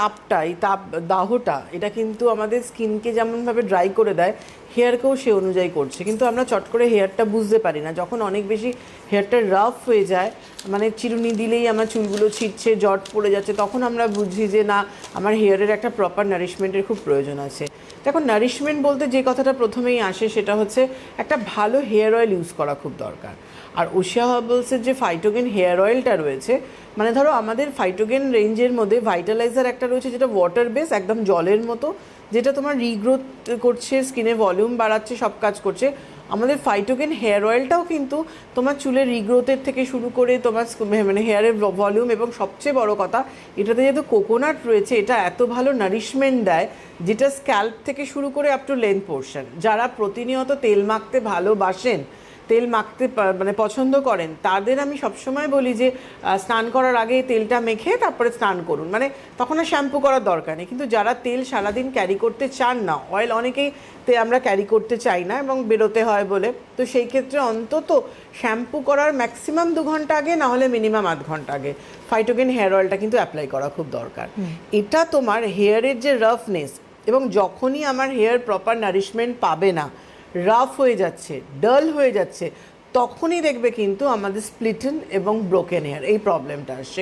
তাপটা, এই দাহটা এটা কিন্তু আমাদের স্কিনকে যেমনভাবে ড্রাই করে দেয়, হেয়ারকেও সে অনুযায়ী করছে। কিন্তু আমরা চট করে হেয়ারটা বুঝতে পারি না। যখন অনেক বেশি হেয়ারটা রাফ হয়ে যায়, মানে চিরুনি দিলেই আমার চুলগুলো ছিটছে, জট পড়ে যাচ্ছে, তখন আমরা বুঝি যে না, আমার হেয়ারের একটা প্রপার নারিশমেন্টের খুব প্রয়োজন আছে। দেখুন, নারিশমেন্ট বলতে যে কথাটা প্রথমেই আসে সেটা হচ্ছে একটা ভালো হেয়ার অয়েল ইউজ করা খুব দরকার। আর ওশিয়া হার্বালসের যে ফাইটোগেন হেয়ার অয়েলটা রয়েছে, মানে ধরো আমাদের ফাইটোগেন রেঞ্জের মধ্যে ভাইটালাইজার একটা রয়েছে যেটা ওয়াটার বেস, একদম জলের মতো, যেটা তোমার রিগ্রোথ করছে, স্কিনের ভলিউম বাড়াচ্ছে, সব কাজ করছে। আমাদের ফাইটোগেন হেয়ার অয়েলটাও কিন্তু তোমার চুলের রিগ্রোথের থেকে শুরু করে তোমার মানে হেয়ারের ভলিউম, এবং সবচেয়ে বড় কথা এটাতে যেহেতু কোকোনাট রয়েছে, এটা এত ভালো নারিশমেন্ট দেয় যেটা স্ক্যাল্প থেকে শুরু করে আপ টু লেন্থ পোর্শন। যারা প্রতিনিয়ত তেল মাখতে ভালোবাসেন, তেল মাখতে মানে পছন্দ করেন, তাদের আমি সবসময় বলি যে স্নান করার আগে তেলটা মেখে তারপরে স্নান করুন, মানে তখন আর শ্যাম্পু করার দরকার নেই। কিন্তু যারা তেল সারাদিন ক্যারি করতে চান না, অয়েল অনেকেই আমরা ক্যারি করতে চাই না এবং বেরোতে হয় বলে, তো সেই ক্ষেত্রে অন্তত শ্যাম্পু করার ম্যাক্সিমাম 2 ঘন্টা আগে, না হলে মিনিমাম 8 ঘন্টা আগে ফাইটোগেন হেয়ার অয়েলটা কিন্তু অ্যাপ্লাই করা খুব দরকার। এটা তোমার হেয়ারের যে রাফনেস, এবং যখনই আমার হেয়ার প্রপার নারিশমেন্ট পাবে না, রাফ হয়ে যাচ্ছে, ডাল হয়ে যাচ্ছে, তখনই দেখবে কিন্তু আমাদের স্প্লিটেন এবং ব্রোকেন হেয়ার এই প্রবলেমটা আসছে।